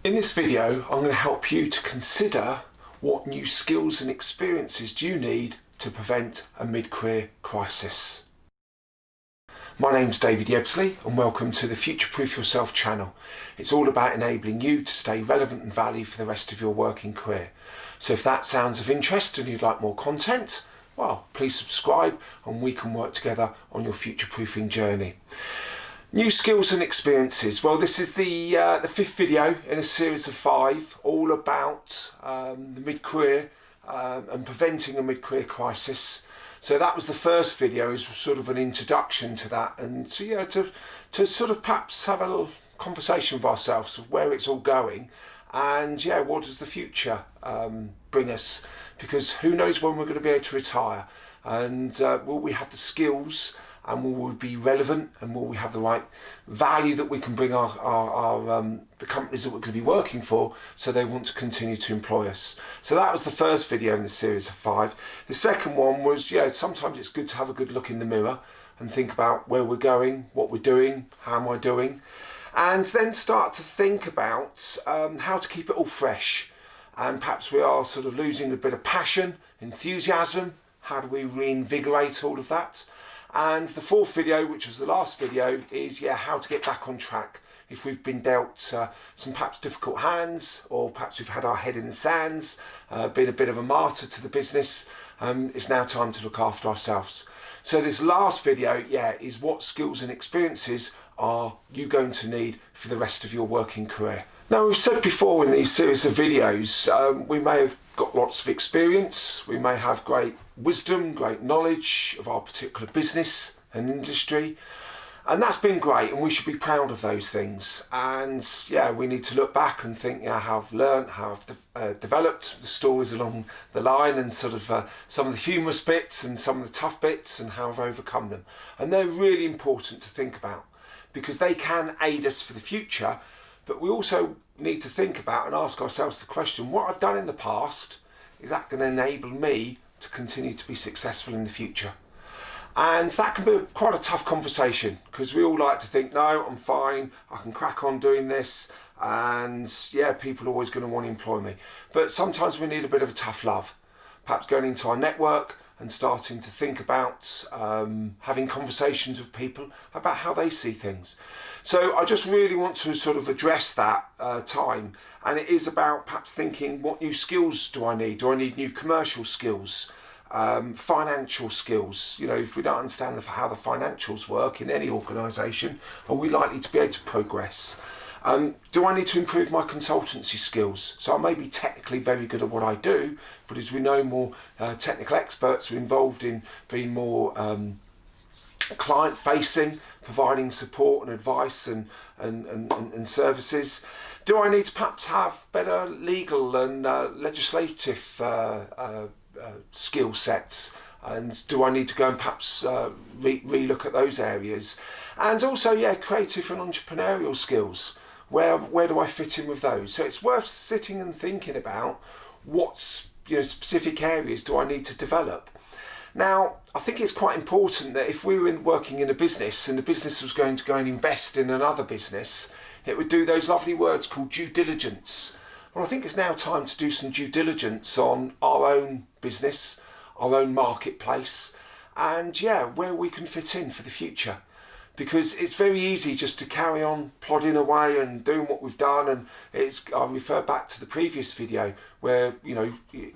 In this video, I'm going to help you to consider what new skills and experiences do you need to prevent a mid-career crisis. My name's David Yeabsley and welcome to the Future Proof Yourself channel. It's all about enabling you to stay relevant and valued for the rest of your working career. So if that sounds of interest and you'd like more content, well, please subscribe and we can work together on your future proofing journey. New skills and experiences. Well, this is the fifth video in a series of 5, all about the mid-career and preventing a mid-career crisis. So that was the first video, as sort of an introduction to that, and to sort of perhaps have a little conversation with ourselves of where it's all going, and what does the future bring us? Because who knows when we're going to be able to retire, and will we have the skills? And will we be relevant, and will we have the right value that we can bring the companies that we're going to be working for, so they want to continue to employ us. So that was the first video in the series of 5. The second one was, sometimes it's good to have a good look in the mirror and think about where we're going, what we're doing, how am I doing, and then start to think about how to keep it all fresh. And perhaps we are sort of losing a bit of passion, enthusiasm. How do we reinvigorate all of that? And the fourth video, which was the last video, is how to get back on track. If we've been dealt some perhaps difficult hands, or perhaps we've had our head in the sands, been a bit of a martyr to the business, it's now time to look after ourselves. So this last video, is what skills and experiences are you going to need for the rest of your working career. Now, we've said before in these series of videos, we may have got lots of experience, we may have great wisdom, great knowledge of our particular business and industry, and that's been great, and we should be proud of those things. And we need to look back and think, how I've learned, how I've developed the stories along the line, and sort of some of the humorous bits and some of the tough bits, and how I've overcome them. And they're really important to think about, because they can aid us for the future. But we also need to think about and ask ourselves the question, what I've done in the past, is that going to enable me to continue to be successful in the future? And that can be quite a tough conversation, because we all like to think, no, I'm fine, I can crack on doing this, and people are always going to want to employ me. But sometimes we need a bit of a tough love, perhaps going into our network and starting to think about having conversations with people about how they see things. So I just really want to sort of address that time, and it is about perhaps thinking, what new skills do I need? Do I need new commercial skills, financial skills? If we don't understand how the financials work in any organisation, are we likely to be able to progress? Do I need to improve my consultancy skills? So I may be technically very good at what I do, but as we know, more technical experts are involved in being more client-facing, providing support and advice and services. Do I need to perhaps have better legal and legislative skill sets? And do I need to go and perhaps re-look at those areas? And also, creative and entrepreneurial skills. Where do I fit in with those? So it's worth sitting and thinking about what specific areas do I need to develop. Now, I think it's quite important that if we were working in a business and the business was going to go and invest in another business, it would do those lovely words called due diligence. Well, I think it's now time to do some due diligence on our own business, our own marketplace, and where we can fit in for the future. Because it's very easy just to carry on plodding away and doing what we've done, and I'll refer back to the previous video where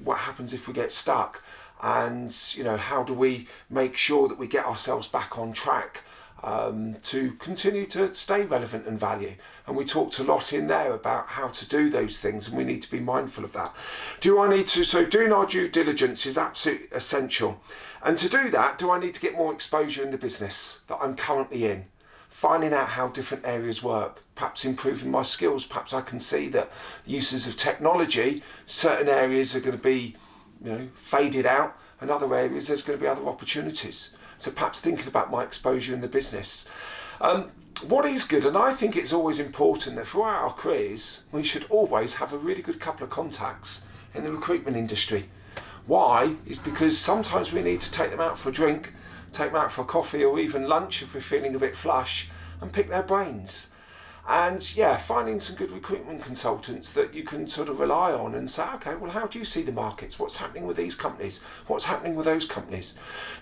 what happens if we get stuck, and how do we make sure that we get ourselves back on track to continue to stay relevant and value. And we talked a lot in there about how to do those things, and we need to be mindful of that. So doing our due diligence is absolutely essential. And to do that, do I need to get more exposure in the business that I'm currently in? Finding out how different areas work, perhaps improving my skills. Perhaps I can see that uses of technology, certain areas are going to be faded out, and other areas there's going to be other opportunities. So perhaps thinking about my exposure in the business. What is good, and I think it's always important that throughout our careers, we should always have a really good couple of contacts in the recruitment industry. Why? Is because sometimes we need to take them out for a drink, take them out for a coffee, or even lunch if we're feeling a bit flush, and pick their brains. And yeah, finding some good recruitment consultants that you can sort of rely on and say, okay, well, how do you see the markets? What's happening with these companies? What's happening with those companies?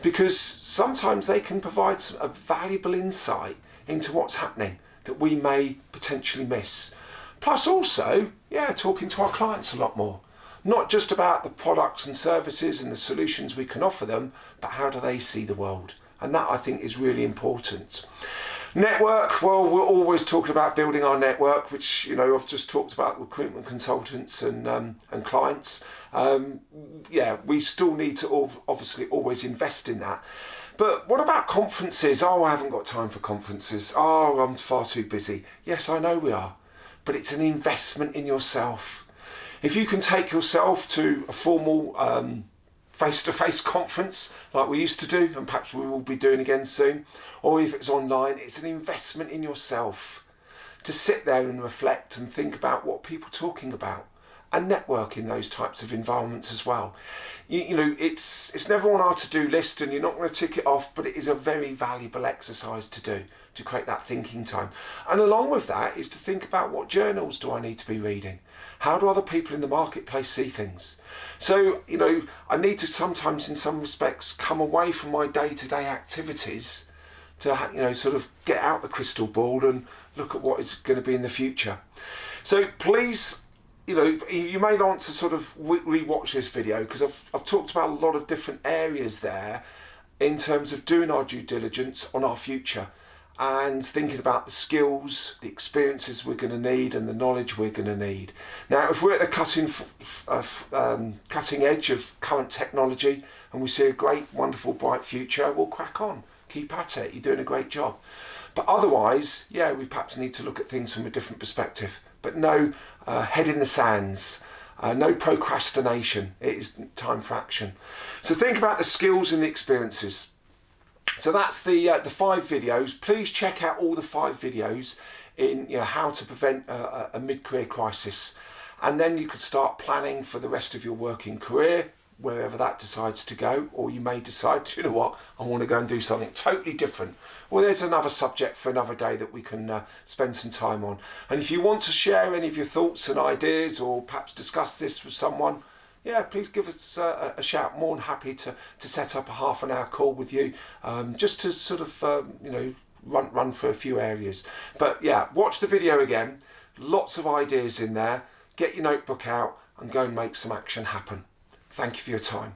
Because sometimes they can provide a valuable insight into what's happening that we may potentially miss. Plus also, yeah, talking to our clients a lot more. Not just about the products and services and the solutions we can offer them, but how do they see the world? And that, I think, is really important. Network, well, we're always talking about building our network, which, you know, I've just talked about recruitment consultants and clients. Yeah, we still need to obviously always invest in that. But what about conferences? Oh, I haven't got time for conferences. Oh, I'm far too busy. Yes, I know we are, but it's an investment in yourself. If you can take yourself to a formal face-to-face conference like we used to do, and perhaps we will be doing again soon, or if it's online, it's an investment in yourself to sit there and reflect and think about what people are talking about and network in those types of environments as well. You know, it's never on our to-do list and you're not going to tick it off, but it is a very valuable exercise to do, to create that thinking time. And along with that is to think about, what journals do I need to be reading? How do other people in the marketplace see things? So, you know, I need to sometimes, in some respects, come away from my day-to-day activities to, you know, sort of get out the crystal ball and look at what is going to be in the future. So please, you know, you may want to sort of re-watch this video, because I've talked about a lot of different areas there in terms of doing our due diligence on our future and thinking about the skills, the experiences we're going to need and the knowledge we're going to need. Now, if we're at the cutting edge of current technology and we see a great, wonderful, bright future, we'll crack on. Keep at it. You're doing a great job. But otherwise, yeah, we perhaps need to look at things from a different perspective. But no head in the sands, no procrastination. It is time for action. So think about the skills and the experiences. So that's the 5 videos. Please check out all the 5 videos in, you know, how to prevent a mid-career crisis. And then you could start planning for the rest of your working career, wherever that decides to go. Or you may decide, you know what, I want to go and do something totally different. Well, there's another subject for another day that we can spend some time on. And if you want to share any of your thoughts and ideas, or perhaps discuss this with someone, yeah, please give us a shout. More than happy to set up a half-an-hour call with you, just to sort of you know, run through a few areas. But yeah, watch the video again. Lots of ideas in there. Get your notebook out and go and make some action happen. Thank you for your time.